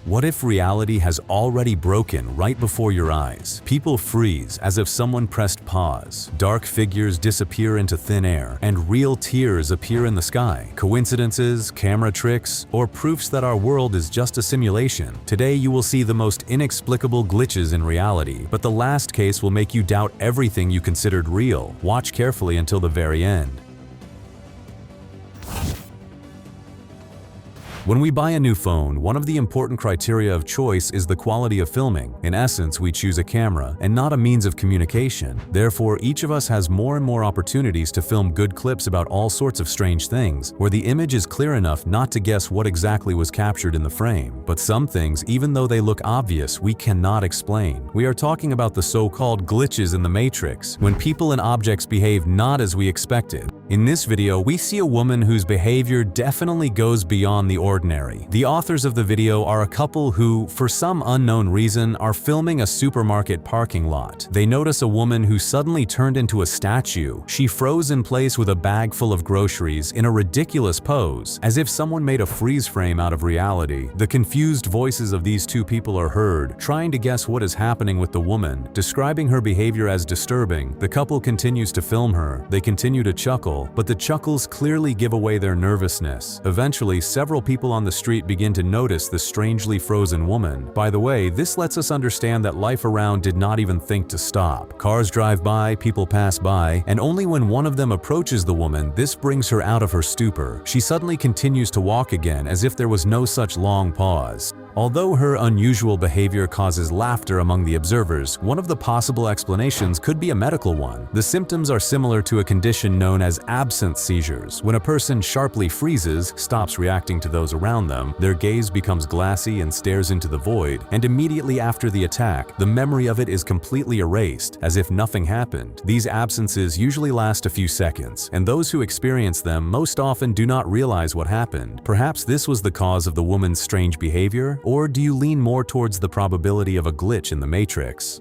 What if reality has already broken right before your eyes? People freeze as if someone pressed pause. Dark figures disappear into thin air, and real tears appear in the sky. Coincidences, camera tricks, or proofs that our world is just a simulation? Today you will see the most inexplicable glitches in reality, but the last case will make you doubt everything you considered real. Watch carefully until the very end. When we buy a new phone, one of the important criteria of choice is the quality of filming. In essence, we choose a camera and not a means of communication. Therefore, each of us has more and more opportunities to film good clips about all sorts of strange things, where the image is clear enough not to guess what exactly was captured in the frame. But some things, even though they look obvious, we cannot explain. We are talking about the so-called glitches in the Matrix, when people and objects behave not as we expected. In this video, we see a woman whose behavior definitely goes beyond the ordinary. The authors of the video are a couple who, for some unknown reason, are filming a supermarket parking lot. They notice a woman who suddenly turned into a statue. She froze in place with a bag full of groceries in a ridiculous pose, as if someone made a freeze frame out of reality. The confused voices of these two people are heard, trying to guess what is happening with the woman, describing her behavior as disturbing. The couple continues to film her. They continue to chuckle, but the chuckles clearly give away their nervousness. Eventually, several people on the street begin to notice the strangely frozen woman. By the way, this lets us understand that life around did not even think to stop. Cars drive by, people pass by, and only when one of them approaches the woman, this brings her out of her stupor. She suddenly continues to walk again as if there was no such long pause. Although her unusual behavior causes laughter among the observers, one of the possible explanations could be a medical one. The symptoms are similar to a condition known as absence seizures. When a person sharply freezes, stops reacting to those around them, their gaze becomes glassy and stares into the void, and immediately after the attack, the memory of it is completely erased, as if nothing happened. These absences usually last a few seconds, and those who experience them most often do not realize what happened. Perhaps this was the cause of the woman's strange behavior? Or do you lean more towards the probability of a glitch in the Matrix?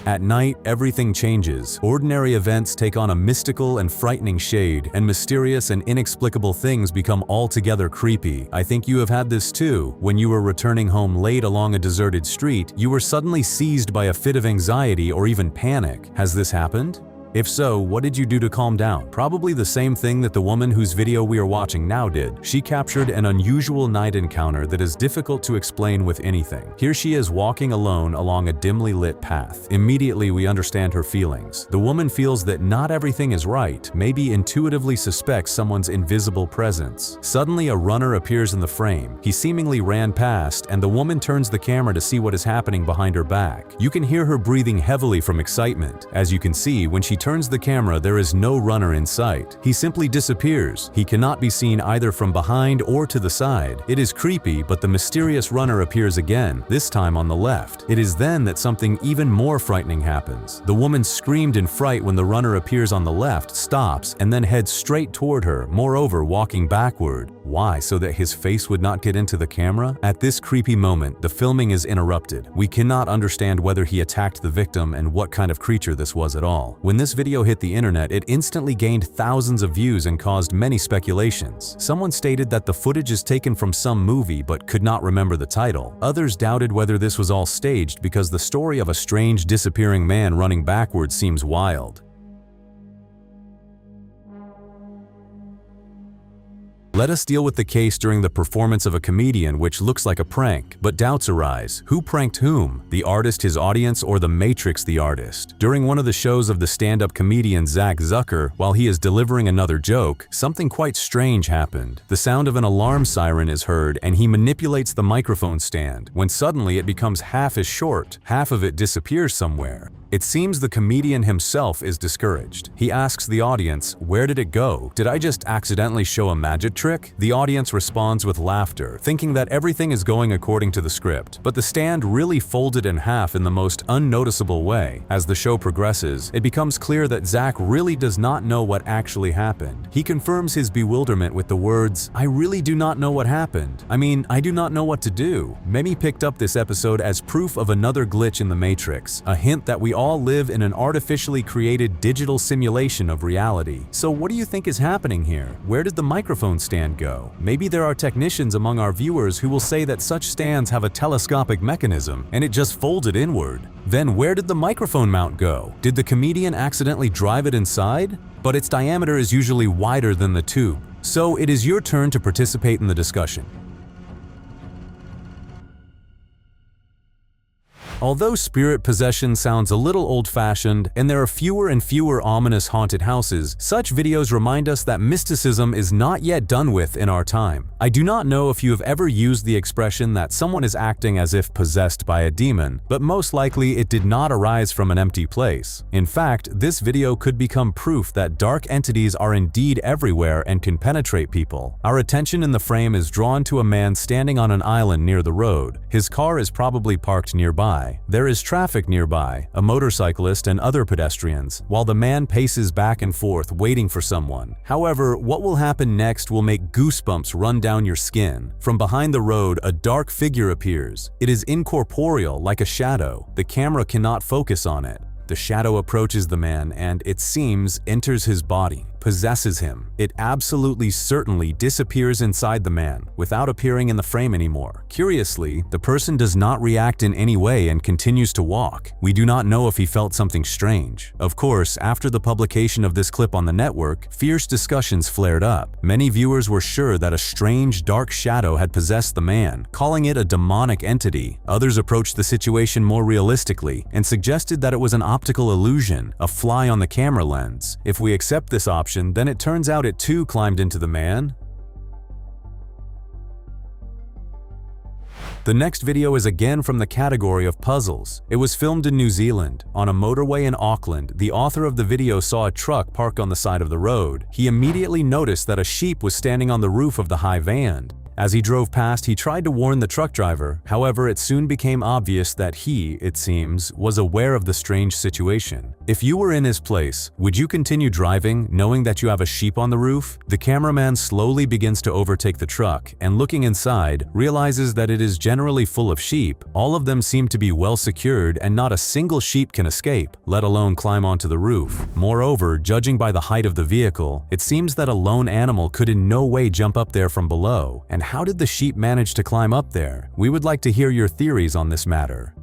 At night, everything changes. Ordinary events take on a mystical and frightening shade, and mysterious and inexplicable things become altogether creepy. I think you have had this too. When you were returning home late along a deserted street, you were suddenly seized by a fit of anxiety or even panic. Has this happened? If so, what did you do to calm down? Probably the same thing that the woman whose video we are watching now did. She captured an unusual night encounter that is difficult to explain with anything. Here she is walking alone along a dimly lit path. Immediately we understand her feelings. The woman feels that not everything is right, maybe intuitively suspects someone's invisible presence. Suddenly a runner appears in the frame. He seemingly ran past, and the woman turns the camera to see what is happening behind her back. You can hear her breathing heavily from excitement. As you can see, when she turns the camera, there is no runner in sight. He simply disappears. He cannot be seen either from behind or to the side. It is creepy, but the mysterious runner appears again, this time on the left. It is then that something even more frightening happens. The woman screamed in fright when the runner appears on the left, stops, and then heads straight toward her, moreover walking backward. Why? So that his face would not get into the camera? At this creepy moment, the filming is interrupted. We cannot understand whether he attacked the victim and what kind of creature this was at all. When this video hit the internet, it instantly gained thousands of views and caused many speculations. Someone stated that the footage is taken from some movie but could not remember the title. Others doubted whether this was all staged because the story of a strange disappearing man running backwards seems wild. Let us deal with the case during the performance of a comedian which looks like a prank, but doubts arise. Who pranked whom? The artist, his audience, or the Matrix, the artist? During one of the shows of the stand-up comedian Zach Zucker, while he is delivering another joke, something quite strange happened. The sound of an alarm siren is heard, and he manipulates the microphone stand, when suddenly it becomes half as short. Half of it disappears somewhere. It seems the comedian himself is discouraged. He asks the audience, "Where did it go? Did I just accidentally show a magic trick?" The audience responds with laughter, thinking that everything is going according to the script. But the stand really folded in half in the most unnoticeable way. As the show progresses, it becomes clear that Zach really does not know what actually happened. He confirms his bewilderment with the words, "I really do not know what happened. I do not know what to do." Many picked up this episode as proof of another glitch in the Matrix, a hint that we all live in an artificially created digital simulation of reality. So what do you think is happening here? Where did the microphone stand go? Maybe there are technicians among our viewers who will say that such stands have a telescopic mechanism and it just folded inward. Then where did the microphone mount go? Did the comedian accidentally drive it inside? But its diameter is usually wider than the tube. So it is your turn to participate in the discussion. Although spirit possession sounds a little old-fashioned and there are fewer and fewer ominous haunted houses, such videos remind us that mysticism is not yet done with in our time. I do not know if you have ever used the expression that someone is acting as if possessed by a demon, but most likely it did not arise from an empty place. In fact, this video could become proof that dark entities are indeed everywhere and can penetrate people. Our attention in the frame is drawn to a man standing on an island near the road. His car is probably parked nearby. There is traffic nearby, a motorcyclist and other pedestrians, while the man paces back and forth waiting for someone. However, what will happen next will make goosebumps run down your skin. From behind the road, a dark figure appears. It is incorporeal, like a shadow. The camera cannot focus on it. The shadow approaches the man and, it seems, enters his body, possesses him. It absolutely certainly disappears inside the man, without appearing in the frame anymore. Curiously, the person does not react in any way and continues to walk. We do not know if he felt something strange. Of course, after the publication of this clip on the network, fierce discussions flared up. Many viewers were sure that a strange, dark shadow had possessed the man, calling it a demonic entity. Others approached the situation more realistically and suggested that it was an optical illusion, a fly on the camera lens. If we accept this option, then it turns out it too climbed into the man. The next video is again from the category of puzzles. It was filmed in New Zealand. On a motorway in Auckland, the author of the video saw a truck parked on the side of the road. He immediately noticed that a sheep was standing on the roof of the high van. As he drove past, he tried to warn the truck driver. However, it soon became obvious that he, it seems, was aware of the strange situation. If you were in his place, would you continue driving, knowing that you have a sheep on the roof? The cameraman slowly begins to overtake the truck, and looking inside, realizes that it is generally full of sheep. All of them seem to be well secured, and not a single sheep can escape, let alone climb onto the roof. Moreover, judging by the height of the vehicle, it seems that a lone animal could in no way jump up there from below. And how did the sheep manage to climb up there? We would like to hear your theories on this matter.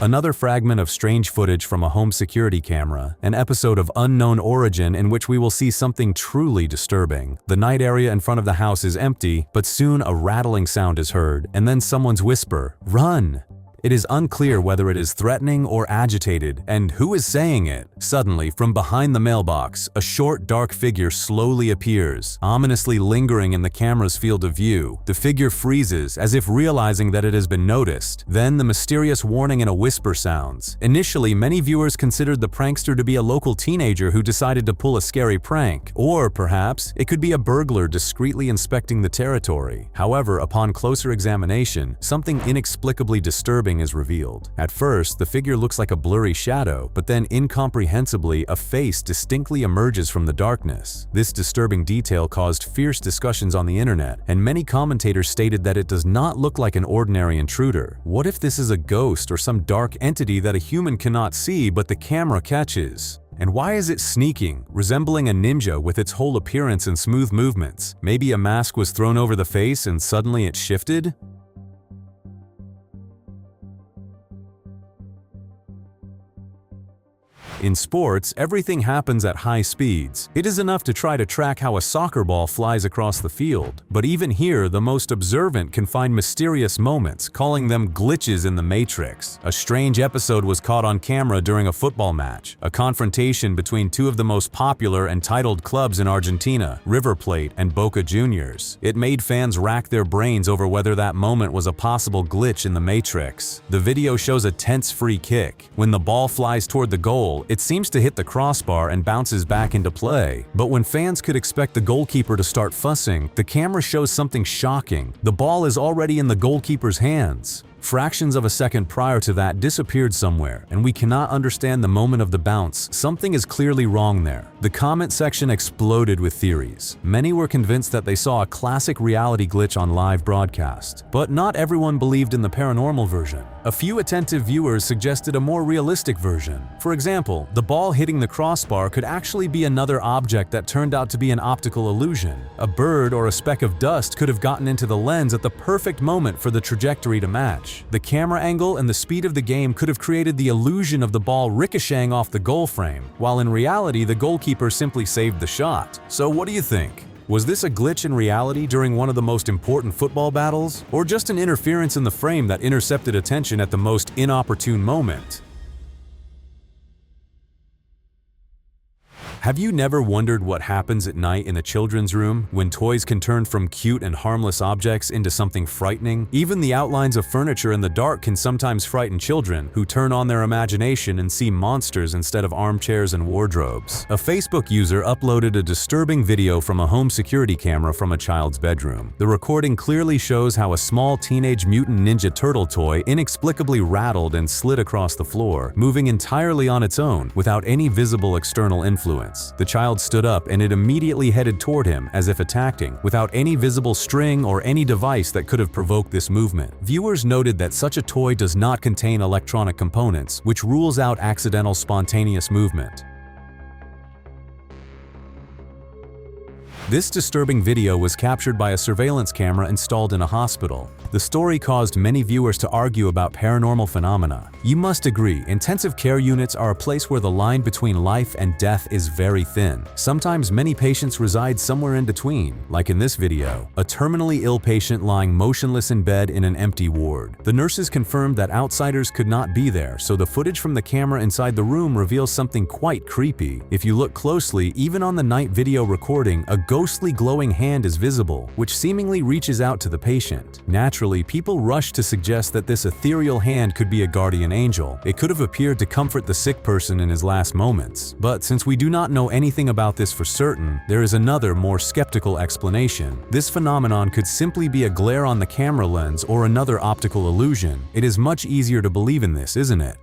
Another fragment of strange footage from a home security camera, an episode of unknown origin in which we will see something truly disturbing. The night area in front of the house is empty, but soon a rattling sound is heard, and then someone's whisper, "Run!" It is unclear whether it is threatening or agitated, and who is saying it. Suddenly, from behind the mailbox, a short, dark figure slowly appears, ominously lingering in the camera's field of view. The figure freezes, as if realizing that it has been noticed. Then the mysterious warning in a whisper sounds. Initially, many viewers considered the prankster to be a local teenager who decided to pull a scary prank. Or, perhaps, it could be a burglar discreetly inspecting the territory. However, upon closer examination, something inexplicably disturbing is revealed. At first, the figure looks like a blurry shadow, but then incomprehensibly, a face distinctly emerges from the darkness. This disturbing detail caused fierce discussions on the internet, and many commentators stated that it does not look like an ordinary intruder. What if this is a ghost or some dark entity that a human cannot see but the camera catches? And why is it sneaking, resembling a ninja with its whole appearance and smooth movements? Maybe a mask was thrown over the face and suddenly it shifted? In sports, everything happens at high speeds. It is enough to try to track how a soccer ball flies across the field. But even here, the most observant can find mysterious moments, calling them glitches in the matrix. A strange episode was caught on camera during a football match, a confrontation between two of the most popular and titled clubs in Argentina, River Plate and Boca Juniors. It made fans rack their brains over whether that moment was a possible glitch in the matrix. The video shows a tense free kick. When the ball flies toward the goal, it seems to hit the crossbar and bounces back into play. But when fans could expect the goalkeeper to start fussing, the camera shows something shocking. The ball is already in the goalkeeper's hands. Fractions of a second prior to that disappeared somewhere, and we cannot understand the moment of the bounce. Something is clearly wrong there. The comment section exploded with theories. Many were convinced that they saw a classic reality glitch on live broadcast. But not everyone believed in the paranormal version. A few attentive viewers suggested a more realistic version. For example, the ball hitting the crossbar could actually be another object that turned out to be an optical illusion. A bird or a speck of dust could have gotten into the lens at the perfect moment for the trajectory to match. The camera angle and the speed of the game could have created the illusion of the ball ricocheting off the goal frame, while in reality the goalkeeper simply saved the shot. So what do you think? Was this a glitch in reality during one of the most important football battles? Or just an interference in the frame that intercepted attention at the most inopportune moment? Have you never wondered what happens at night in a children's room when toys can turn from cute and harmless objects into something frightening? Even the outlines of furniture in the dark can sometimes frighten children who turn on their imagination and see monsters instead of armchairs and wardrobes. A Facebook user uploaded a disturbing video from a home security camera from a child's bedroom. The recording clearly shows how a small Teenage Mutant Ninja Turtle toy inexplicably rattled and slid across the floor, moving entirely on its own without any visible external influence. The child stood up and it immediately headed toward him as if attacking, without any visible string or any device that could have provoked this movement. Viewers noted that such a toy does not contain electronic components, which rules out accidental spontaneous movement. This disturbing video was captured by a surveillance camera installed in a hospital. The story caused many viewers to argue about paranormal phenomena. You must agree, intensive care units are a place where the line between life and death is very thin. Sometimes many patients reside somewhere in between, like in this video, a terminally ill patient lying motionless in bed in an empty ward. The nurses confirmed that outsiders could not be there, so the footage from the camera inside the room reveals something quite creepy. If you look closely, even on the night video recording, a ghostly glowing hand is visible, which seemingly reaches out to the patient. Naturally, people rush to suggest that this ethereal hand could be a guardian angel. It could have appeared to comfort the sick person in his last moments. But since we do not know anything about this for certain, there is another, more skeptical explanation. This phenomenon could simply be a glare on the camera lens or another optical illusion. It is much easier to believe in this, isn't it?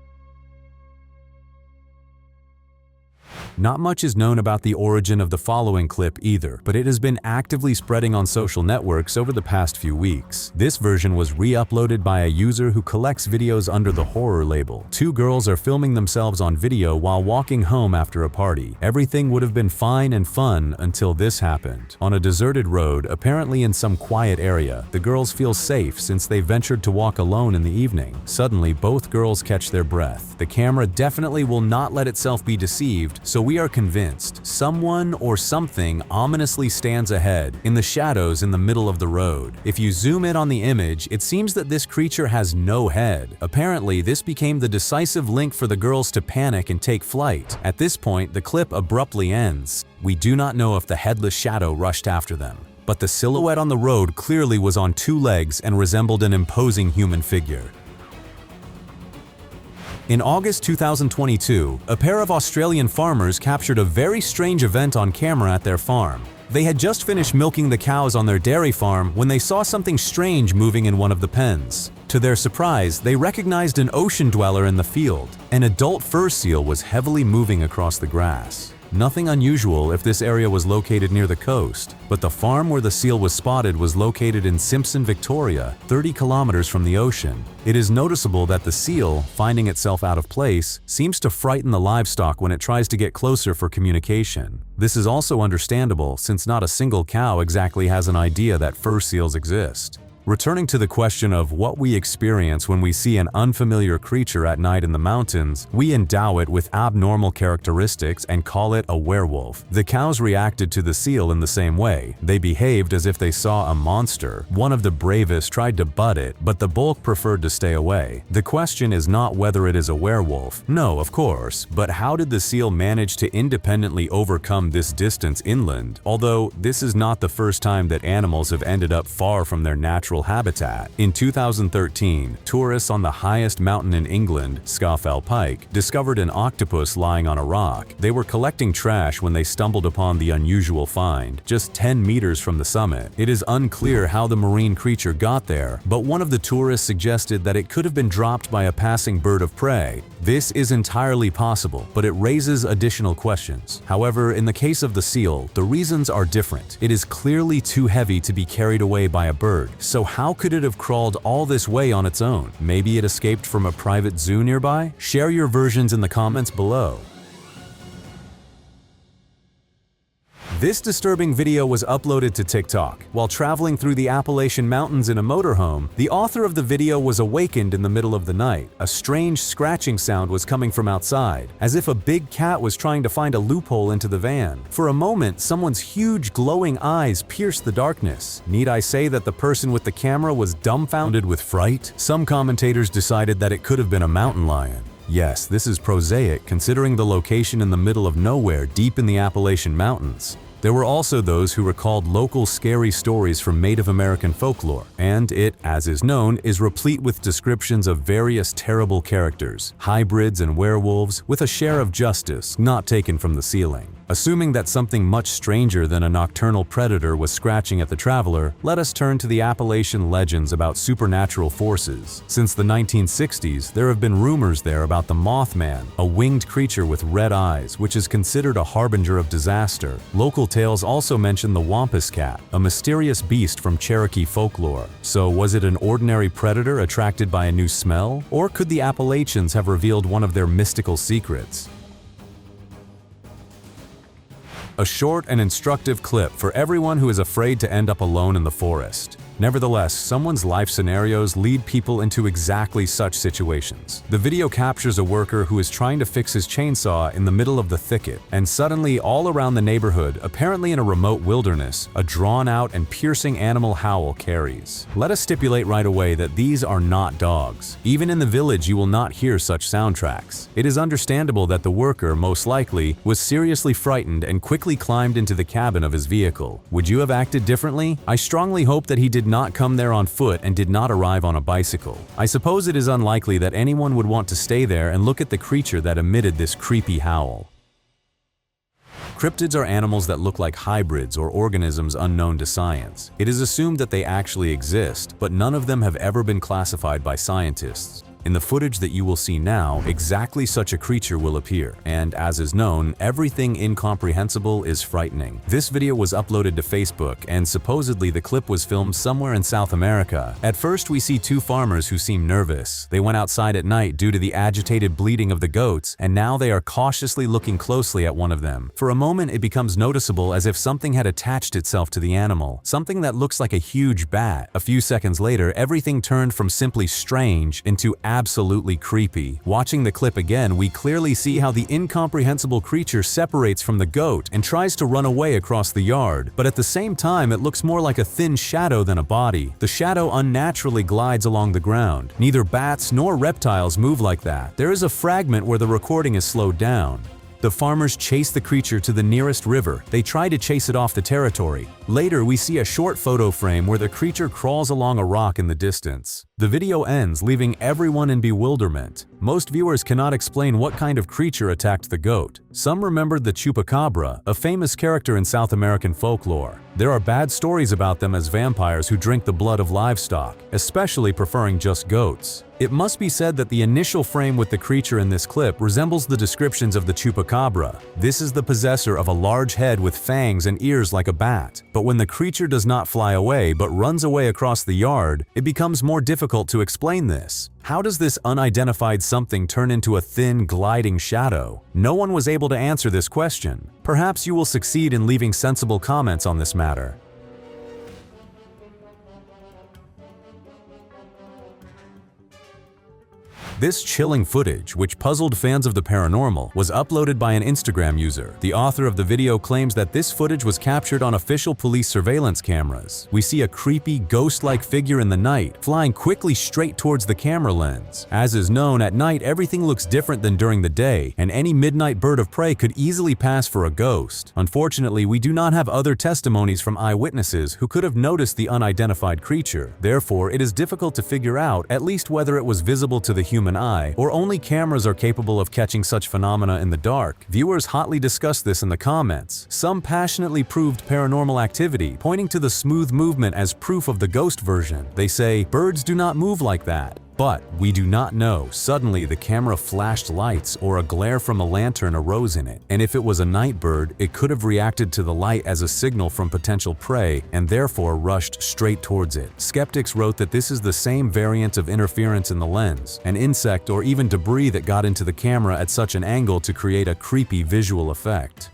Not much is known about the origin of the following clip either, but it has been actively spreading on social networks over the past few weeks. This version was re-uploaded by a user who collects videos under the horror label. Two girls are filming themselves on video while walking home after a party. Everything would have been fine and fun until this happened. On a deserted road, apparently in some quiet area, the girls feel safe since they ventured to walk alone in the evening. Suddenly, both girls catch their breath. The camera definitely will not let itself be deceived, so we are convinced someone or something ominously stands ahead, in the shadows in the middle of the road. If you zoom in on the image, it seems that this creature has no head. Apparently, this became the decisive link for the girls to panic and take flight. At this point, the clip abruptly ends. We do not know if the headless shadow rushed after them, but the silhouette on the road clearly was on two legs and resembled an imposing human figure. In August 2022, a pair of Australian farmers captured a very strange event on camera at their farm. They had just finished milking the cows on their dairy farm when they saw something strange moving in one of the pens. To their surprise, they recognized an ocean dweller in the field. An adult fur seal was heavily moving across the grass. Nothing unusual if this area was located near the coast, but the farm where the seal was spotted was located in Simpson, Victoria, 30 kilometers from the ocean. It is noticeable that the seal, finding itself out of place, seems to frighten the livestock when it tries to get closer for communication. This is also understandable since not a single cow exactly has an idea that fur seals exist. Returning to the question of what we experience when we see an unfamiliar creature at night in the mountains, we endow it with abnormal characteristics and call it a werewolf. The cows reacted to the seal in the same way. They behaved as if they saw a monster. One of the bravest tried to butt it, but the bulk preferred to stay away. The question is not whether it is a werewolf. No, of course, but how did the seal manage to independently overcome this distance inland? Although this is not the first time that animals have ended up far from their natural natural habitat. In 2013, tourists on the highest mountain in England, Scafell Pike, discovered an octopus lying on a rock. They were collecting trash when they stumbled upon the unusual find, just 10 meters from the summit. It is unclear how the marine creature got there, but one of the tourists suggested that it could have been dropped by a passing bird of prey. This is entirely possible, but it raises additional questions. However, in the case of the seal, the reasons are different. It is clearly too heavy to be carried away by a bird, so how could it have crawled all this way on its own? Maybe it escaped from a private zoo nearby? Share your versions in the comments below. This disturbing video was uploaded to TikTok. While traveling through the Appalachian Mountains in a motorhome, the author of the video was awakened in the middle of the night. A strange scratching sound was coming from outside, as if a big cat was trying to find a loophole into the van. For a moment, someone's huge glowing eyes pierced the darkness. Need I say that the person with the camera was dumbfounded with fright? Some commentators decided that it could have been a mountain lion. Yes, this is prosaic considering the location in the middle of nowhere deep in the Appalachian Mountains. There were also those who recalled local scary stories from Native American folklore, and it, as is known, is replete with descriptions of various terrible characters, hybrids and werewolves, with a share of justice not taken from the ceiling. Assuming that something much stranger than a nocturnal predator was scratching at the traveler, let us turn to the Appalachian legends about supernatural forces. Since the 1960s, there have been rumors there about the Mothman, a winged creature with red eyes, which is considered a harbinger of disaster. Local tales also mention the Wampus Cat, a mysterious beast from Cherokee folklore. So was it an ordinary predator attracted by a new smell? Or could the Appalachians have revealed one of their mystical secrets? A short and instructive clip for everyone who is afraid to end up alone in the forest. Nevertheless, someone's life scenarios lead people into exactly such situations. The video captures a worker who is trying to fix his chainsaw in the middle of the thicket, and suddenly all around the neighborhood, apparently in a remote wilderness, a drawn-out and piercing animal howl carries. Let us stipulate right away that these are not dogs. Even in the village, you will not hear such soundtracks. It is understandable that the worker, most likely, was seriously frightened and quickly climbed into the cabin of his vehicle. Would you have acted differently? I strongly hope that he did not come there on foot and did not arrive on a bicycle. I suppose it is unlikely that anyone would want to stay there and look at the creature that emitted this creepy howl. Cryptids are animals that look like hybrids or organisms unknown to science. It is assumed that they actually exist, but none of them have ever been classified by scientists. In the footage that you will see now, exactly such a creature will appear, and as is known, everything incomprehensible is frightening. This video was uploaded to Facebook, and supposedly the clip was filmed somewhere in South America. At first, we see two farmers who seem nervous. They went outside at night due to the agitated bleating of the goats, and now they are cautiously looking closely at one of them. For a moment, it becomes noticeable as if something had attached itself to the animal, something that looks like a huge bat. A few seconds later, everything turned from simply strange into absolutely creepy. Watching the clip again, we clearly see how the incomprehensible creature separates from the goat and tries to run away across the yard, but at the same time it looks more like a thin shadow than a body. The shadow unnaturally glides along the ground. Neither bats nor reptiles move like that. There is a fragment where the recording is slowed down. The farmers chase the creature to the nearest river. They try to chase it off the territory. Later, we see a short photo frame where the creature crawls along a rock in the distance. The video ends, leaving everyone in bewilderment. Most viewers cannot explain what kind of creature attacked the goat. Some remembered the Chupacabra, a famous character in South American folklore. There are bad stories about them as vampires who drink the blood of livestock, especially preferring just goats. It must be said that the initial frame with the creature in this clip resembles the descriptions of the Chupacabra. This is the possessor of a large head with fangs and ears like a bat. But when the creature does not fly away but runs away across the yard, it becomes more difficult to explain this. How does this unidentified something turn into a thin, gliding shadow? No one was able to answer this question. Perhaps you will succeed in leaving sensible comments on this matter. This chilling footage, which puzzled fans of the paranormal, was uploaded by an Instagram user. The author of the video claims that this footage was captured on official police surveillance cameras. We see a creepy, ghost-like figure in the night, flying quickly straight towards the camera lens. As is known, at night everything looks different than during the day, and any midnight bird of prey could easily pass for a ghost. Unfortunately, we do not have other testimonies from eyewitnesses who could have noticed the unidentified creature. Therefore, it is difficult to figure out at least whether it was visible to the human eye, or only cameras are capable of catching such phenomena in the dark. Viewers hotly discussed this in the comments. Some passionately proved paranormal activity, pointing to the smooth movement as proof of the ghost version. They say, "Birds do not move like that." But we do not know. Suddenly, the camera flashed lights or a glare from a lantern arose in it. And if it was a night bird, it could have reacted to the light as a signal from potential prey and therefore rushed straight towards it. Skeptics wrote that this is the same variant of interference in the lens, an insect or even debris that got into the camera at such an angle to create a creepy visual effect.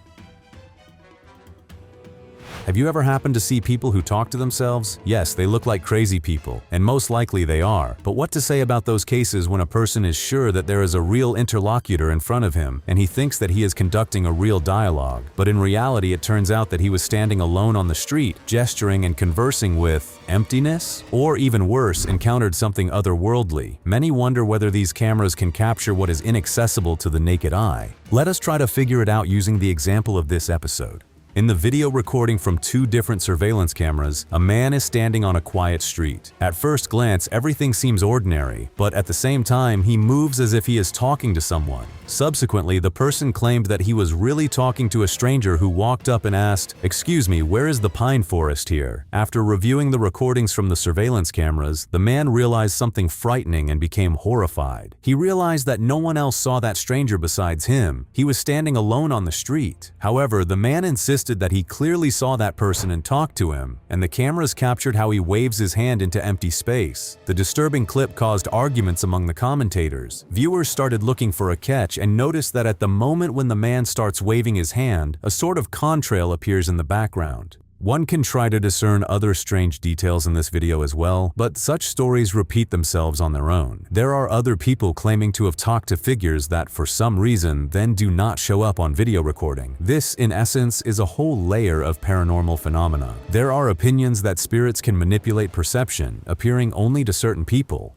Have you ever happened to see people who talk to themselves? Yes, they look like crazy people, and most likely they are. But what to say about those cases when a person is sure that there is a real interlocutor in front of him, and he thinks that he is conducting a real dialogue? But in reality, it turns out that he was standing alone on the street, gesturing and conversing with emptiness? Or even worse, encountered something otherworldly. Many wonder whether these cameras can capture what is inaccessible to the naked eye. Let us try to figure it out using the example of this episode. In the video recording from two different surveillance cameras, a man is standing on a quiet street. At first glance, everything seems ordinary, but at the same time, he moves as if he is talking to someone. Subsequently, the person claimed that he was really talking to a stranger who walked up and asked, "Excuse me, where is the pine forest here?" After reviewing the recordings from the surveillance cameras, the man realized something frightening and became horrified. He realized that no one else saw that stranger besides him. He was standing alone on the street. However, the man insisted that he clearly saw that person and talked to him, and the cameras captured how he waves his hand into empty space. The disturbing clip caused arguments among the commentators. Viewers started looking for a catch and noticed that at the moment when the man starts waving his hand, a sort of contrail appears in the background. One can try to discern other strange details in this video as well, but such stories repeat themselves on their own. There are other people claiming to have talked to figures that, for some reason, then do not show up on video recording. This, in essence, is a whole layer of paranormal phenomena. There are opinions that spirits can manipulate perception, appearing only to certain people.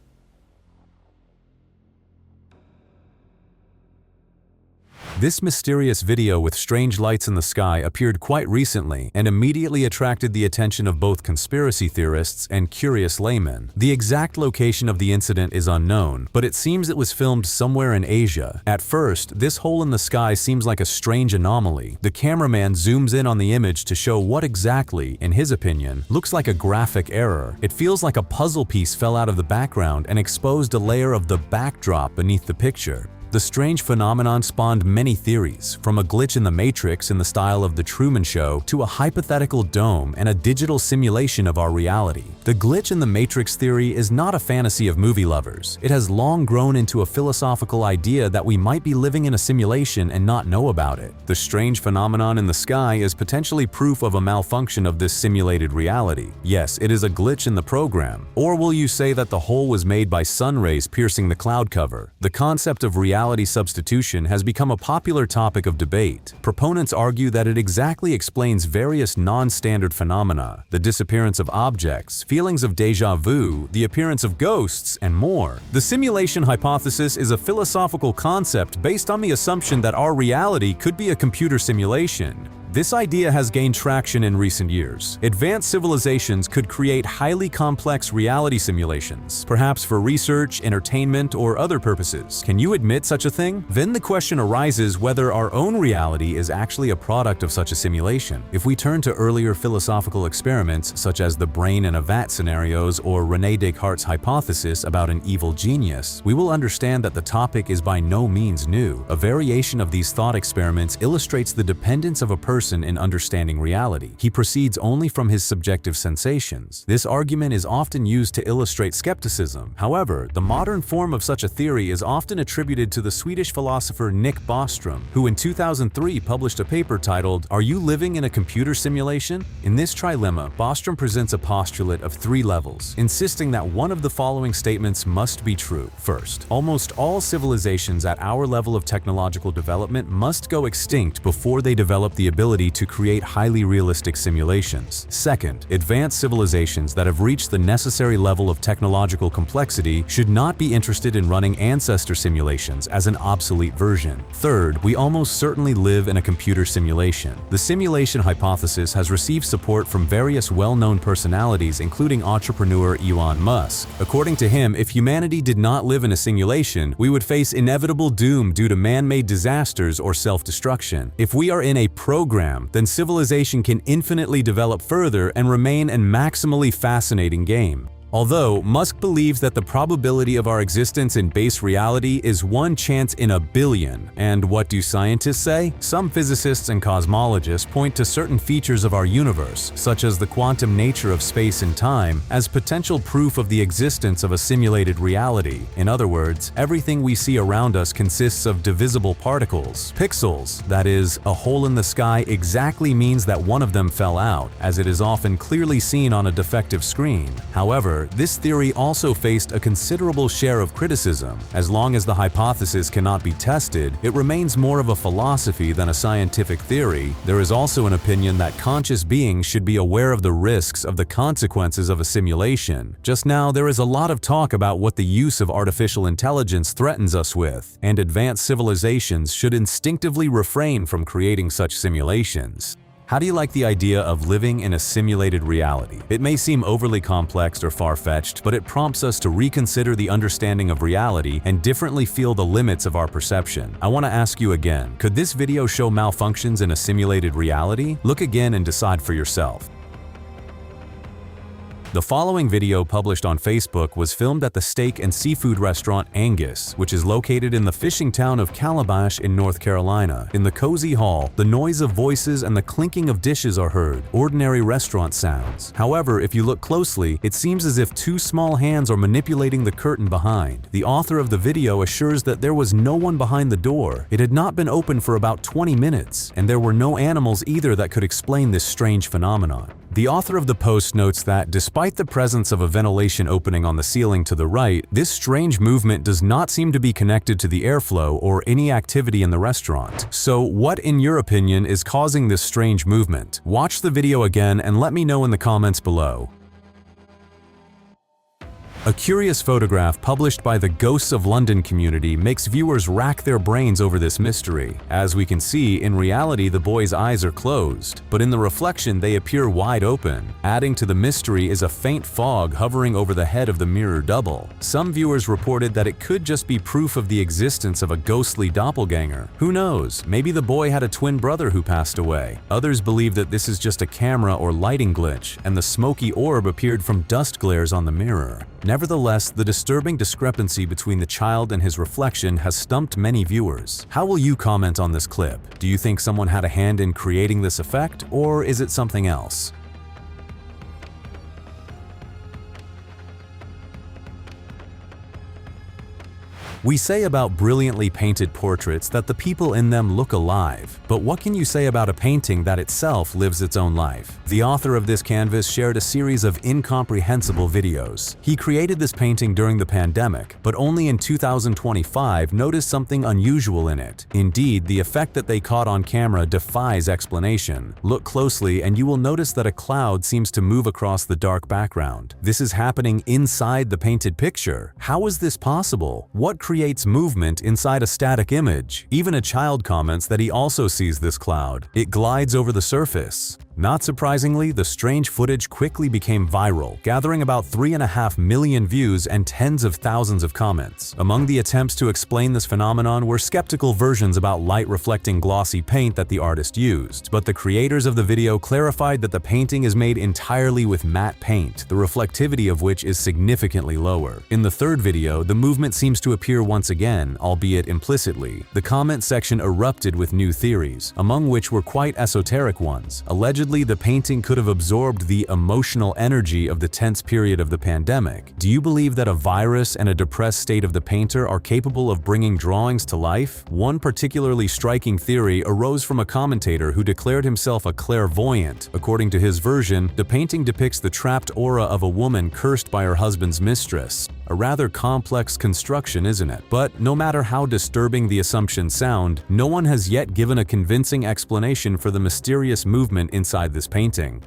This mysterious video with strange lights in the sky appeared quite recently and immediately attracted the attention of both conspiracy theorists and curious laymen. The exact location of the incident is unknown, but it seems it was filmed somewhere in Asia. At first, this hole in the sky seems like a strange anomaly. The cameraman zooms in on the image to show what exactly, in his opinion, looks like a graphic error. It feels like a puzzle piece fell out of the background and exposed a layer of the backdrop beneath the picture. The strange phenomenon spawned many theories, from a glitch in the Matrix in the style of The Truman Show to a hypothetical dome and a digital simulation of our reality. The glitch in the Matrix theory is not a fantasy of movie lovers. It has long grown into a philosophical idea that we might be living in a simulation and not know about it. The strange phenomenon in the sky is potentially proof of a malfunction of this simulated reality. Yes, it is a glitch in the program. Or will you say that the hole was made by sun rays piercing the cloud cover? The concept of reality substitution has become a popular topic of debate. Proponents argue that it exactly explains various non-standard phenomena, the disappearance of objects, feelings of déjà vu, the appearance of ghosts, and more. The simulation hypothesis is a philosophical concept based on the assumption that our reality could be a computer simulation. This idea has gained traction in recent years. Advanced civilizations could create highly complex reality simulations, perhaps for research, entertainment, or other purposes. Can you admit such a thing? Then the question arises whether our own reality is actually a product of such a simulation. If we turn to earlier philosophical experiments such as the brain in a vat scenarios or René Descartes' hypothesis about an evil genius, we will understand that the topic is by no means new. A variation of these thought experiments illustrates the dependence of a person person in understanding reality. He proceeds only from his subjective sensations. This argument is often used to illustrate skepticism. However, the modern form of such a theory is often attributed to the Swedish philosopher Nick Bostrom, who in 2003 published a paper titled, "Are You Living in a Computer Simulation?" In this trilemma, Bostrom presents a postulate of 3 levels, insisting that one of the following statements must be true. First, almost all civilizations at our level of technological development must go extinct before they develop the ability to create highly realistic simulations. Second, advanced civilizations that have reached the necessary level of technological complexity should not be interested in running ancestor simulations as an obsolete version. Third, we almost certainly live in a computer simulation. The simulation hypothesis has received support from various well-known personalities, including entrepreneur Elon Musk. According to him, if humanity did not live in a simulation, we would face inevitable doom due to man-made disasters or self-destruction. If we are in a program, then civilization can infinitely develop further and remain a maximally fascinating game. Although, Musk believes that the probability of our existence in base reality is 1 chance in a billion. And what do scientists say? Some physicists and cosmologists point to certain features of our universe, such as the quantum nature of space and time, as potential proof of the existence of a simulated reality. In other words, everything we see around us consists of divisible particles. Pixels, that is, a hole in the sky exactly means that one of them fell out, as it is often clearly seen on a defective screen. However, this theory also faced a considerable share of criticism. As long as the hypothesis cannot be tested, it remains more of a philosophy than a scientific theory. There is also an opinion that conscious beings should be aware of the risks of the consequences of a simulation. Just now, there is a lot of talk about what the use of artificial intelligence threatens us with, and advanced civilizations should instinctively refrain from creating such simulations. How do you like the idea of living in a simulated reality? It may seem overly complex or far-fetched, but it prompts us to reconsider the understanding of reality and differently feel the limits of our perception. I want to ask you again, could this video show malfunctions in a simulated reality? Look again and decide for yourself. The following video published on Facebook was filmed at the steak and seafood restaurant Angus, which is located in the fishing town of Calabash in North Carolina. In the cozy hall, the noise of voices and the clinking of dishes are heard, ordinary restaurant sounds. However, if you look closely, it seems as if 2 small hands are manipulating the curtain behind. The author of the video assures that there was no one behind the door. It had not been open for about 20 minutes, and there were no animals either that could explain this strange phenomenon. The author of the post notes that, despite the presence of a ventilation opening on the ceiling to the right, this strange movement does not seem to be connected to the airflow or any activity in the restaurant. So, what, in your opinion, is causing this strange movement? Watch the video again and let me know in the comments below. A curious photograph published by the Ghosts of London community makes viewers rack their brains over this mystery. As we can see, in reality the boy's eyes are closed, but in the reflection they appear wide open. Adding to the mystery is a faint fog hovering over the head of the mirror double. Some viewers reported that it could just be proof of the existence of a ghostly doppelganger. Who knows, maybe the boy had a twin brother who passed away. Others believe that this is just a camera or lighting glitch, and the smoky orb appeared from dust glares on the mirror. Nevertheless, the disturbing discrepancy between the child and his reflection has stumped many viewers. How will you comment on this clip? Do you think someone had a hand in creating this effect, or is it something else? We say about brilliantly painted portraits that the people in them look alive, but what can you say about a painting that itself lives its own life? The author of this canvas shared a series of incomprehensible videos. He created this painting during the pandemic, but only in 2025 noticed something unusual in it. Indeed, the effect that they caught on camera defies explanation. Look closely and you will notice that a cloud seems to move across the dark background. This is happening inside the painted picture. How is this possible? What creates movement inside a static image? Even a child comments that he also sees this cloud. It glides over the surface. Not surprisingly, the strange footage quickly became viral, gathering about 3.5 million views and tens of thousands of comments. Among the attempts to explain this phenomenon were skeptical versions about light-reflecting glossy paint that the artist used, but the creators of the video clarified that the painting is made entirely with matte paint, the reflectivity of which is significantly lower. In the third video, the movement seems to appear once again, albeit implicitly. The comment section erupted with new theories, among which were quite esoteric ones. Allegedly, the painting could have absorbed the emotional energy of the tense period of the pandemic. Do you believe that a virus and a depressed state of the painter are capable of bringing drawings to life? One particularly striking theory arose from a commentator who declared himself a clairvoyant. According to his version, the painting depicts the trapped aura of a woman cursed by her husband's mistress. A rather complex construction, isn't it? But no matter how disturbing the assumptions sound, no one has yet given a convincing explanation for the mysterious movement inside this painting.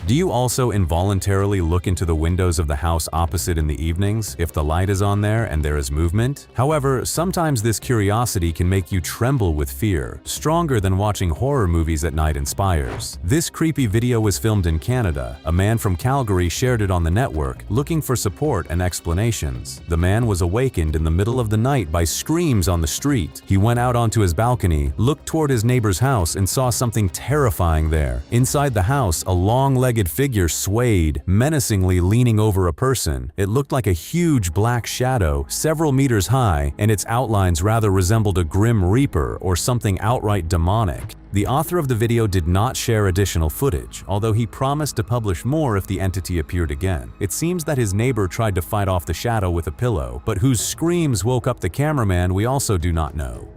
Do you also involuntarily look into the windows of the house opposite in the evenings if the light is on there and there is movement? However, sometimes this curiosity can make you tremble with fear, stronger than watching horror movies at night inspires. This creepy video was filmed in Canada. A man from Calgary shared it on the network, looking for support and explanations. The man was awakened in the middle of the night by screams on the street. He went out onto his balcony, looked toward his neighbor's house, and saw something terrifying there. Inside the house, a long-legged figure swayed, menacingly leaning over a person. It looked like a huge black shadow, several meters high, and its outlines rather resembled a grim reaper or something outright demonic. The author of the video did not share additional footage, although he promised to publish more if the entity appeared again. It seems that his neighbor tried to fight off the shadow with a pillow, but whose screams woke up the cameraman we also do not know.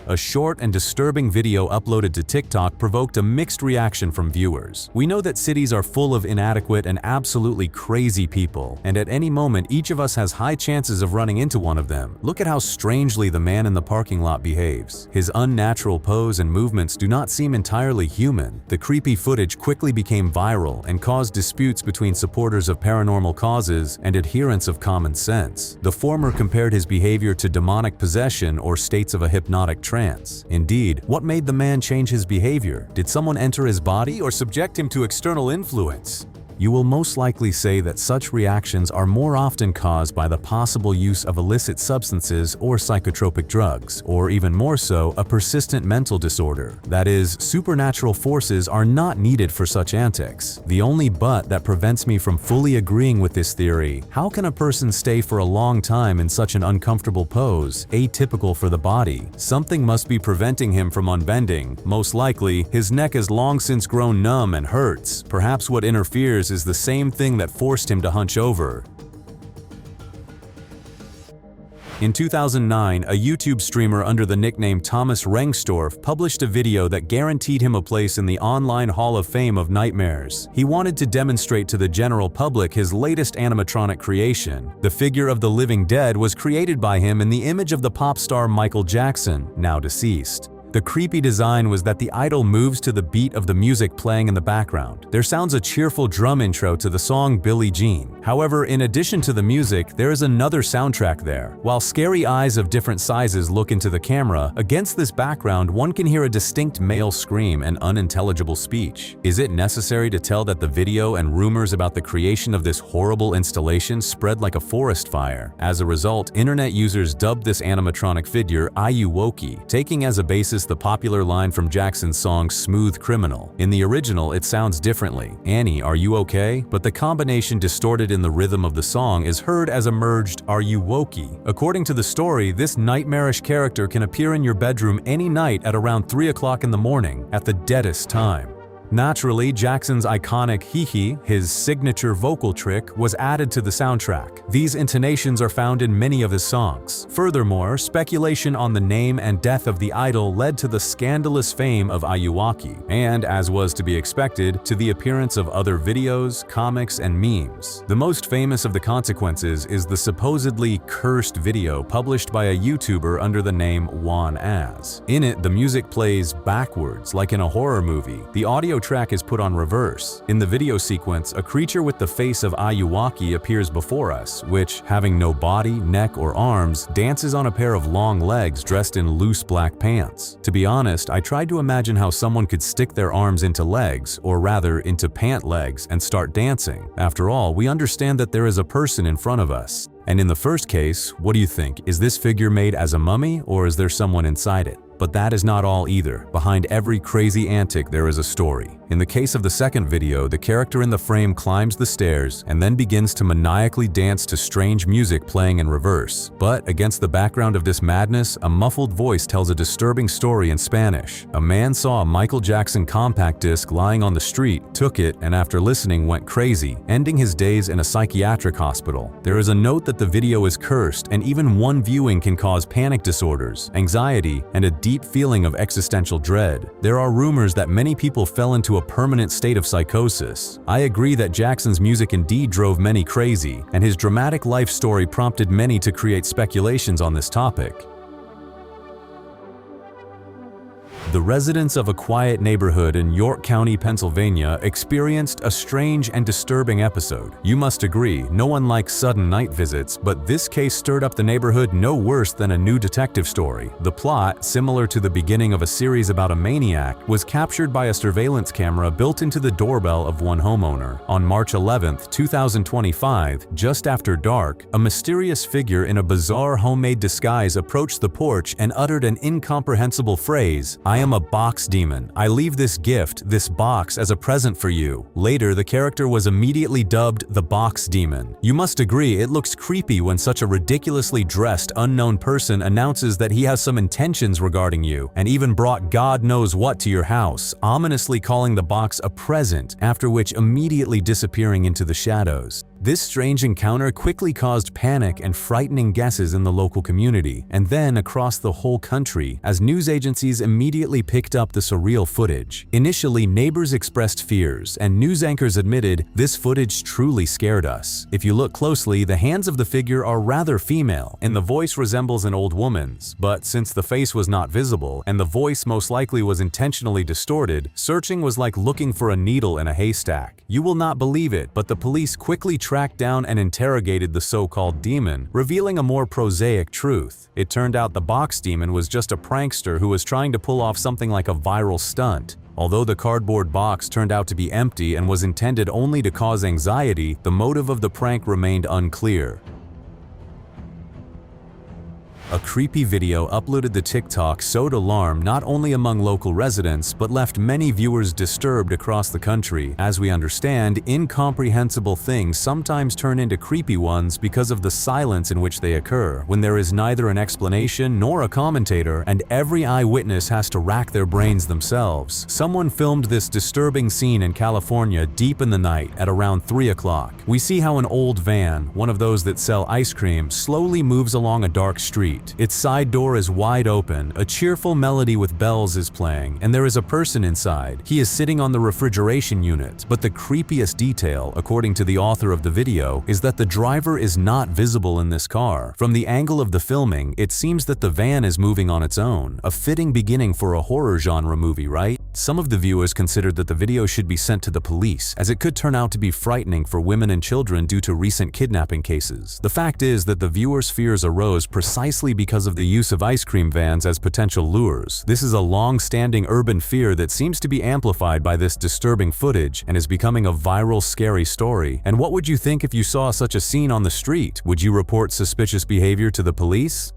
A short and disturbing video uploaded to TikTok provoked a mixed reaction from viewers. We know that cities are full of inadequate and absolutely crazy people, and at any moment each of us has high chances of running into one of them. Look at how strangely the man in the parking lot behaves. His unnatural pose and movements do not seem entirely human. The creepy footage quickly became viral and caused disputes between supporters of paranormal causes and adherents of common sense. The former compared his behavior to demonic possession or states of a hypnotic trance. Indeed, what made the man change his behavior? Did someone enter his body or subject him to external influence? You will most likely say that such reactions are more often caused by the possible use of illicit substances or psychotropic drugs, or even more so, a persistent mental disorder. That is, supernatural forces are not needed for such antics. The only but that prevents me from fully agreeing with this theory: how can a person stay for a long time in such an uncomfortable pose, atypical for the body? Something must be preventing him from unbending. Most likely, his neck has long since grown numb and hurts. Perhaps what interferes is the same thing that forced him to hunch over. In 2009, a YouTube streamer under the nickname Thomas Rengstorff published a video that guaranteed him a place in the online Hall of Fame of nightmares. He wanted to demonstrate to the general public his latest animatronic creation. The figure of the living dead was created by him in the image of the pop star Michael Jackson, now deceased. The creepy design was that the idol moves to the beat of the music playing in the background. There sounds a cheerful drum intro to the song Billie Jean. However, in addition to the music, there is another soundtrack there. While scary eyes of different sizes look into the camera, against this background one can hear a distinct male scream and unintelligible speech. Is it necessary to tell that the video and rumors about the creation of this horrible installation spread like a forest fire? As a result, internet users dubbed this animatronic figure Ayuwoki, taking as a basis the popular line from Jackson's song Smooth Criminal. In the original, it sounds differently: "Annie, are you okay?" But the combination distorted in the rhythm of the song is heard as a merged Ayuwoki. According to the story, this nightmarish character can appear in your bedroom any night at around 3 o'clock in the morning, at the deadest time. Naturally, Jackson's iconic hee-hee, his signature vocal trick, was added to the soundtrack. These intonations are found in many of his songs. Furthermore, speculation on the name and death of the idol led to the scandalous fame of Ayuwoki, and, as was to be expected, to the appearance of other videos, comics, and memes. The most famous of the consequences is the supposedly cursed video published by a YouTuber under the name Juan Az. In it, the music plays backwards, like in a horror movie. The audio track is put on reverse. In the video sequence, a creature with the face of Ayuwoki appears before us, which, having no body, neck, or arms, dances on a pair of long legs dressed in loose black pants. To be honest, I tried to imagine how someone could stick their arms into legs, or rather into pant legs, and start dancing. After all, we understand that there is a person in front of us. And in the first case, what do you think? Is this figure made as a mummy, or is there someone inside it? But that is not all either. Behind every crazy antic there is a story. In the case of the second video, the character in the frame climbs the stairs and then begins to maniacally dance to strange music playing in reverse. But against the background of this madness, a muffled voice tells a disturbing story in Spanish. A man saw a Michael Jackson compact disc lying on the street, took it, and after listening went crazy, ending his days in a psychiatric hospital. There is a note that the video is cursed, and even one viewing can cause panic disorders, anxiety, and a deep feeling of existential dread. There are rumors that many people fell into a permanent state of psychosis. I agree that Jackson's music indeed drove many crazy, and his dramatic life story prompted many to create speculations on this topic. The residents of a quiet neighborhood in York County, Pennsylvania, experienced a strange and disturbing episode. You must agree, no one likes sudden night visits, but this case stirred up the neighborhood no worse than a new detective story. The plot, similar to the beginning of a series about a maniac, was captured by a surveillance camera built into the doorbell of one homeowner. On March 11, 2025, just after dark, a mysterious figure in a bizarre homemade disguise approached the porch and uttered an incomprehensible phrase, "I am a box demon. I leave this gift, this box, as a present for you." Later, the character was immediately dubbed the Box Demon. You must agree, it looks creepy when such a ridiculously dressed unknown person announces that he has some intentions regarding you, and even brought God knows what to your house, ominously calling the box a present, after which immediately disappearing into the shadows. This strange encounter quickly caused panic and frightening guesses in the local community, and then across the whole country, as news agencies immediately picked up the surreal footage. Initially, neighbors expressed fears, and news anchors admitted, "This footage truly scared us." If you look closely, the hands of the figure are rather female, and the voice resembles an old woman's. But since the face was not visible, and the voice most likely was intentionally distorted, searching was like looking for a needle in a haystack. You will not believe it, but the police quickly tracked down and interrogated the so-called demon, revealing a more prosaic truth. It turned out the box demon was just a prankster who was trying to pull off something like a viral stunt. Although the cardboard box turned out to be empty and was intended only to cause anxiety, the motive of the prank remained unclear. A creepy video uploaded to TikTok sowed alarm not only among local residents but left many viewers disturbed across the country. As we understand, incomprehensible things sometimes turn into creepy ones because of the silence in which they occur, when there is neither an explanation nor a commentator, and every eyewitness has to rack their brains themselves. Someone filmed this disturbing scene in California deep in the night at around 3 o'clock. We see how an old van, one of those that sell ice cream, slowly moves along a dark street. Its side door is wide open, a cheerful melody with bells is playing, and there is a person inside. He is sitting on the refrigeration unit, but the creepiest detail, according to the author of the video, is that the driver is not visible in this car. From the angle of the filming, it seems that the van is moving on its own, a fitting beginning for a horror genre movie, right? Some of the viewers considered that the video should be sent to the police, as it could turn out to be frightening for women and children due to recent kidnapping cases. The fact is that the viewers' fears arose precisely because of the use of ice cream vans as potential lures. This is a long-standing urban fear that seems to be amplified by this disturbing footage and is becoming a viral, scary story. And what would you think if you saw such a scene on the street? Would you report suspicious behavior to the police?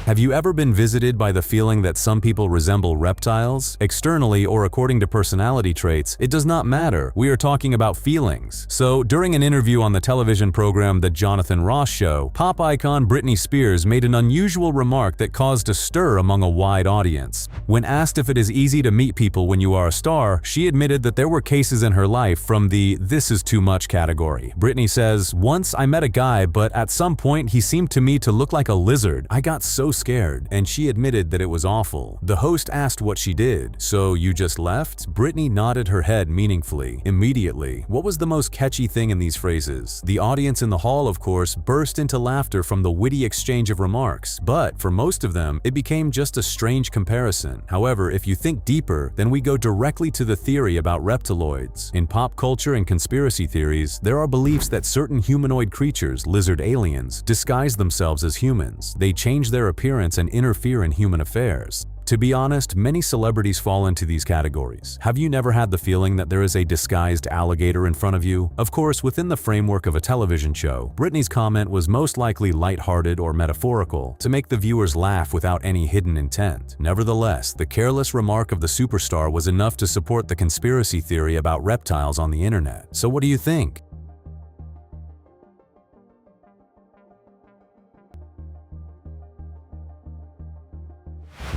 Have you ever been visited by the feeling that some people resemble reptiles? Externally or according to personality traits, it does not matter. We are talking about feelings. So, during an interview on the television program The Jonathan Ross Show, pop icon Britney Spears made an unusual remark that caused a stir among a wide audience. When asked if it is easy to meet people when you are a star, she admitted that there were cases in her life from the "this is too much" category. Britney says, "Once I met a guy, but at some point he seemed to me to look like a lizard. I got so scared, and she admitted that it was awful. The host asked what she did. "So you just left?" Brittany nodded her head meaningfully. Immediately. What was the most catchy thing in these phrases? The audience in the hall, of course, burst into laughter from the witty exchange of remarks, but for most of them, it became just a strange comparison. However, if you think deeper, then we go directly to the theory about reptiloids. In pop culture and conspiracy theories, there are beliefs that certain humanoid creatures, lizard aliens, disguise themselves as humans. They change their appearance and interfere in human affairs. To be honest, many celebrities fall into these categories. Have you never had the feeling that there is a disguised alligator in front of you? Of course, within the framework of a television show, Britney's comment was most likely lighthearted or metaphorical, to make the viewers laugh without any hidden intent. Nevertheless, the careless remark of the superstar was enough to support the conspiracy theory about reptiles on the internet. So what do you think?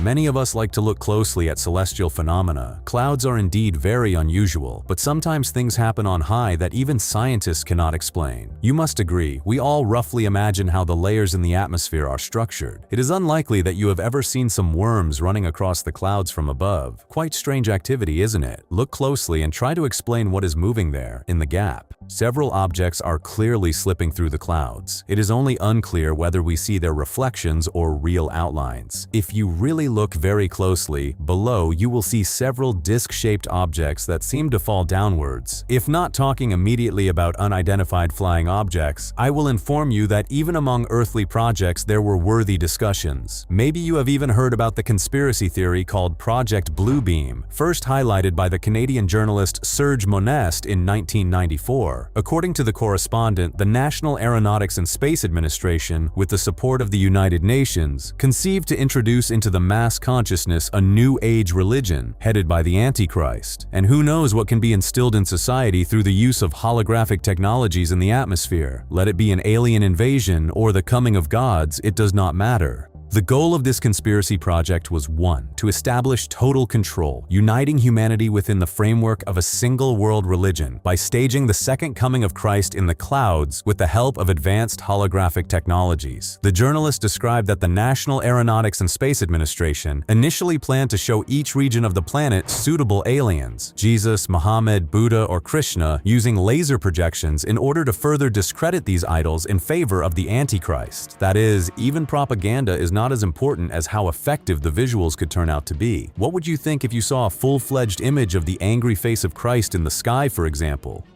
Many of us like to look closely at celestial phenomena. Clouds are indeed very unusual, but sometimes things happen on high that even scientists cannot explain. You must agree, we all roughly imagine how the layers in the atmosphere are structured. It is unlikely that you have ever seen some worms running across the clouds from above. Quite strange activity, isn't it? Look closely and try to explain what is moving there, in the gap. Several objects are clearly slipping through the clouds. It is only unclear whether we see their reflections or real outlines. If you really look very closely, below you will see several disc-shaped objects that seem to fall downwards. If not talking immediately about unidentified flying objects, I will inform you that even among earthly projects there were worthy discussions. Maybe you have even heard about the conspiracy theory called Project Bluebeam, first highlighted by the Canadian journalist Serge Monest in 1994. According to the correspondent, the National Aeronautics and Space Administration, with the support of the United Nations, conceived to introduce into the mass consciousness a new age religion headed by the Antichrist. And who knows what can be instilled in society through the use of holographic technologies in the atmosphere. Let it be an alien invasion or the coming of gods, it does not matter. The goal of this conspiracy project was 1. To establish total control, uniting humanity within the framework of a single world religion by staging the second coming of Christ in the clouds with the help of advanced holographic technologies. The journalist described that the National Aeronautics and Space Administration initially planned to show each region of the planet suitable aliens, Jesus, Muhammad, Buddha, or Krishna, using laser projections in order to further discredit these idols in favor of the Antichrist. That is, even propaganda is not as important as how effective the visuals could turn out to be. What would you think if you saw a full-fledged image of the angry face of Christ in the sky, for example?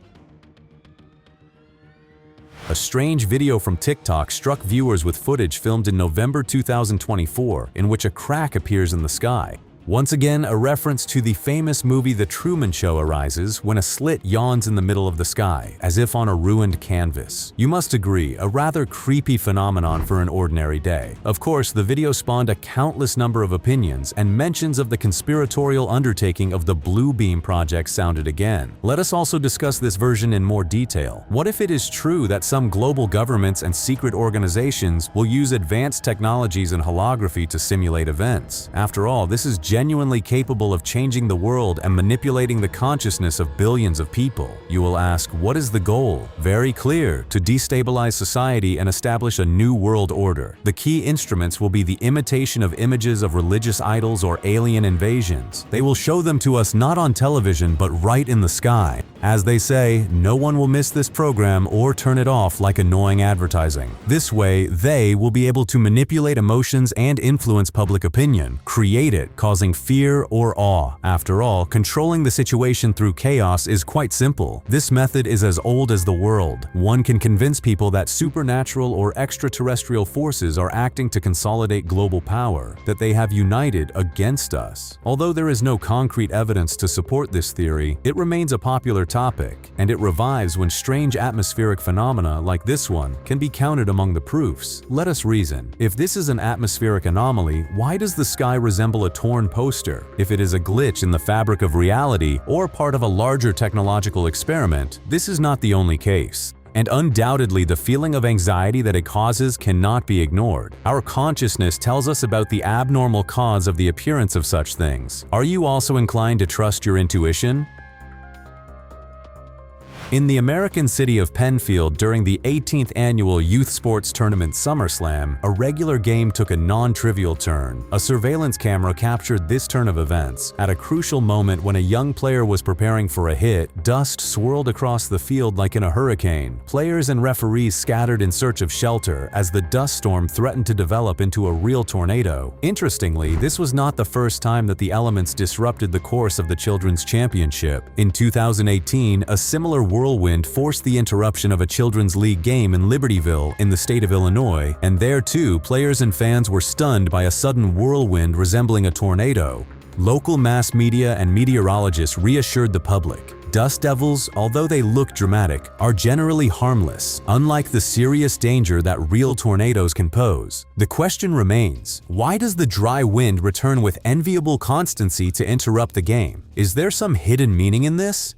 A strange video from TikTok struck viewers with footage filmed in November 2024, in which a crack appears in the sky. Once again, a reference to the famous movie The Truman Show arises when a slit yawns in the middle of the sky, as if on a ruined canvas. You must agree, a rather creepy phenomenon for an ordinary day. Of course, the video spawned a countless number of opinions, and mentions of the conspiratorial undertaking of the Blue Beam Project sounded again. Let us also discuss this version in more detail. What if it is true that some global governments and secret organizations will use advanced technologies and holography to simulate events? After all, this is genuinely capable of changing the world and manipulating the consciousness of billions of people. You will ask, what is the goal? Very clear: to destabilize society and establish a new world order. The key instruments will be the imitation of images of religious idols or alien invasions. They will show them to us not on television but right in the sky. As they say, no one will miss this program or turn it off like annoying advertising. This way, they will be able to manipulate emotions and influence public opinion, create it, causing fear or awe. After all, controlling the situation through chaos is quite simple. This method is as old as the world. One can convince people that supernatural or extraterrestrial forces are acting to consolidate global power, that they have united against us. Although there is no concrete evidence to support this theory, it remains a popular topic, and it revives when strange atmospheric phenomena like this one can be counted among the proofs. Let us reason. If this is an atmospheric anomaly, why does the sky resemble a torn poster? If it is a glitch in the fabric of reality or part of a larger technological experiment, this is not the only case. And undoubtedly, the feeling of anxiety that it causes cannot be ignored. Our consciousness tells us about the abnormal cause of the appearance of such things. Are you also inclined to trust your intuition? In the American city of Penfield during the 18th annual youth sports tournament SummerSlam, a regular game took a non-trivial turn. A surveillance camera captured this turn of events. At a crucial moment when a young player was preparing for a hit, dust swirled across the field like in a hurricane. Players and referees scattered in search of shelter as the dust storm threatened to develop into a real tornado. Interestingly, this was not the first time that the elements disrupted the course of the Children's Championship. In 2018, a similar whirlwind forced the interruption of a Children's League game in Libertyville in the state of Illinois, and there too, players and fans were stunned by a sudden whirlwind resembling a tornado. Local mass media and meteorologists reassured the public. Dust devils, although they look dramatic, are generally harmless, unlike the serious danger that real tornadoes can pose. The question remains, why does the dry wind return with enviable constancy to interrupt the game? Is there some hidden meaning in this?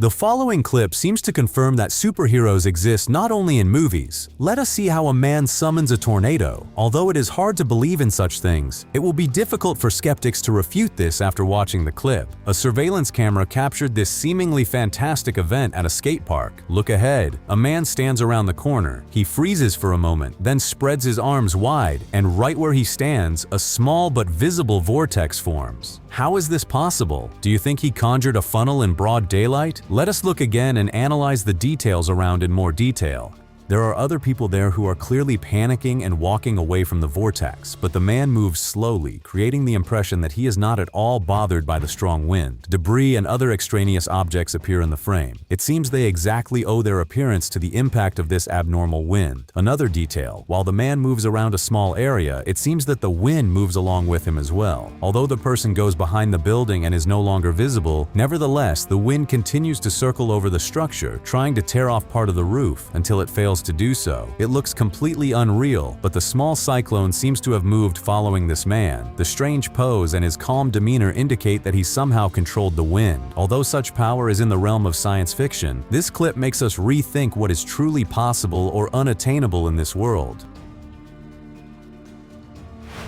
The following clip seems to confirm that superheroes exist not only in movies. Let us see how a man summons a tornado. Although it is hard to believe in such things, it will be difficult for skeptics to refute this after watching the clip. A surveillance camera captured this seemingly fantastic event at a skate park. Look ahead. A man stands around the corner. He freezes for a moment, then spreads his arms wide, and right where he stands, a small but visible vortex forms. How is this possible? Do you think he conjured a funnel in broad daylight? Let us look again and analyze the details around in more detail. There are other people there who are clearly panicking and walking away from the vortex, but the man moves slowly, creating the impression that he is not at all bothered by the strong wind. Debris and other extraneous objects appear in the frame. It seems they exactly owe their appearance to the impact of this abnormal wind. Another detail, while the man moves around a small area, it seems that the wind moves along with him as well. Although the person goes behind the building and is no longer visible, nevertheless, the wind continues to circle over the structure, trying to tear off part of the roof until it fails to do so. It looks completely unreal, but the small cyclone seems to have moved following this man. The strange pose and his calm demeanor indicate that he somehow controlled the wind. Although such power is in the realm of science fiction, this clip makes us rethink what is truly possible or unattainable in this world.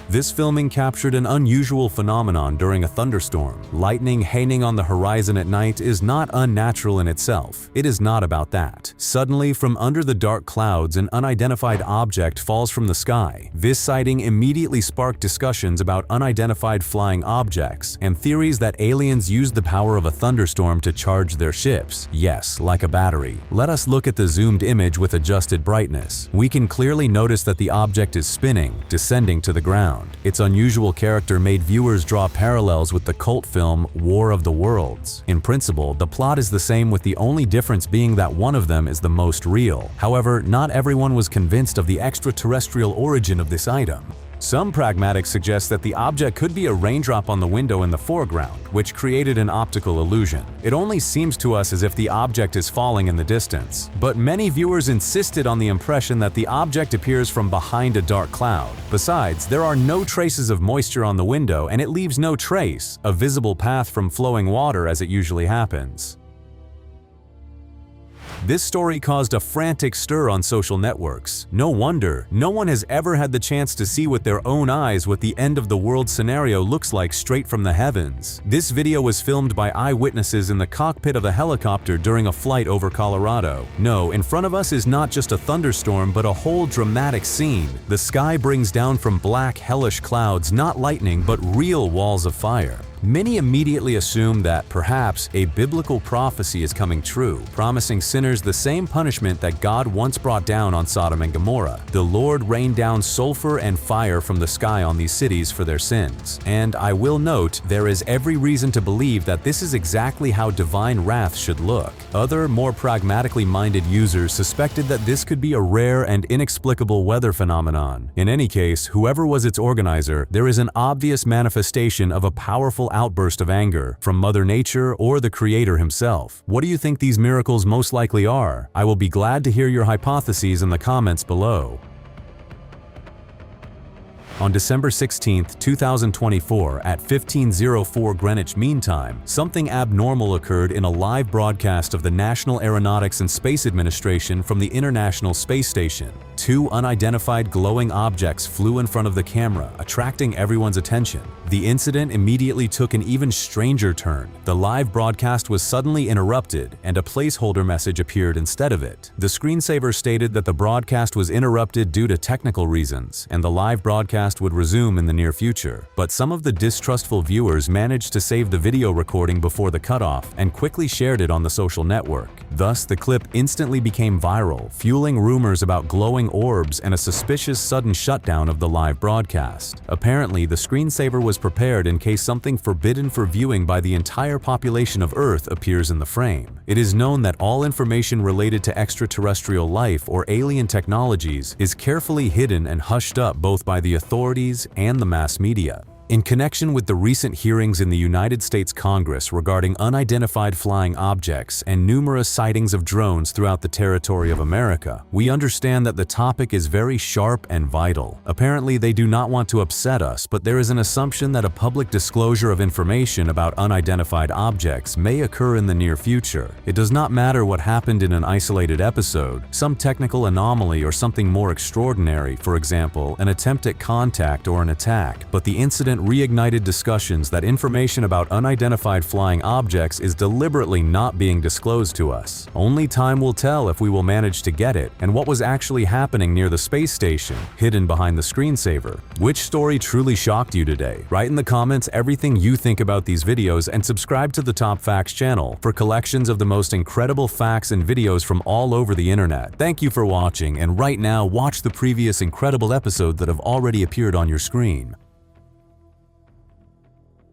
This filming captured an unusual phenomenon during a thunderstorm. Lightning hanging on the horizon at night is not unnatural in itself. It is not about that. Suddenly, from under the dark clouds, an unidentified object falls from the sky. This sighting immediately sparked discussions about unidentified flying objects and theories that aliens used the power of a thunderstorm to charge their ships. Yes, like a battery. Let us look at the zoomed image with adjusted brightness. We can clearly notice that the object is spinning, descending to the ground. Its unusual character made viewers draw parallels with the cult film War of the Worlds. In principle, the plot is the same, with the only difference being that one of them is the most real. However, not everyone was convinced of the extraterrestrial origin of this item. Some pragmatics suggest that the object could be a raindrop on the window in the foreground, which created an optical illusion. It only seems to us as if the object is falling in the distance. But many viewers insisted on the impression that the object appears from behind a dark cloud. Besides, there are no traces of moisture on the window, and it leaves no trace, a visible path from flowing water as it usually happens. This story caused a frantic stir on social networks. No wonder, no one has ever had the chance to see with their own eyes what the end of the world scenario looks like straight from the heavens. This video was filmed by eyewitnesses in the cockpit of a helicopter during a flight over Colorado. No, in front of us is not just a thunderstorm, but a whole dramatic scene. The sky brings down from black, hellish clouds not lightning, but real walls of fire. Many immediately assume that perhaps a biblical prophecy is coming true, promising sinners the same punishment that God once brought down on Sodom and Gomorrah. The Lord rained down sulfur and fire from the sky on these cities for their sins. And I will note, there is every reason to believe that this is exactly how divine wrath should look. Other, more pragmatically minded users suspected that this could be a rare and inexplicable weather phenomenon. In any case, whoever was its organizer, there is an obvious manifestation of a powerful outburst of anger from Mother Nature or the Creator himself. What do you think these miracles most likely are? I will be glad to hear your hypotheses in the comments below. On December 16, 2024, at 15:04 Greenwich Mean Time, something abnormal occurred in a live broadcast of the National Aeronautics and Space Administration from the International Space Station. Two unidentified glowing objects flew in front of the camera, attracting everyone's attention. The incident immediately took an even stranger turn. The live broadcast was suddenly interrupted, and a placeholder message appeared instead of it. The screensaver stated that the broadcast was interrupted due to technical reasons, and the live broadcast would resume in the near future. But some of the distrustful viewers managed to save the video recording before the cutoff and quickly shared it on the social network. Thus, the clip instantly became viral, fueling rumors about glowing orbs and a suspicious sudden shutdown of the live broadcast. Apparently, the screensaver was prepared in case something forbidden for viewing by the entire population of Earth appears in the frame. It is known that all information related to extraterrestrial life or alien technologies is carefully hidden and hushed up both by the authorities and the mass media. In connection with the recent hearings in the United States Congress regarding unidentified flying objects and numerous sightings of drones throughout the territory of America, we understand that the topic is very sharp and vital. Apparently, they do not want to upset us, but there is an assumption that a public disclosure of information about unidentified objects may occur in the near future. It does not matter what happened in an isolated episode, some technical anomaly or something more extraordinary, for example, an attempt at contact or an attack, but the incident reignited discussions that information about unidentified flying objects is deliberately not being disclosed to us. Only time will tell if we will manage to get it and what was actually happening near the space station, hidden behind the screensaver. Which story truly shocked you today? Write in the comments everything you think about these videos and subscribe to the Top Facts channel for collections of the most incredible facts and videos from all over the internet. Thank you for watching, and right now watch the previous incredible episodes that have already appeared on your screen.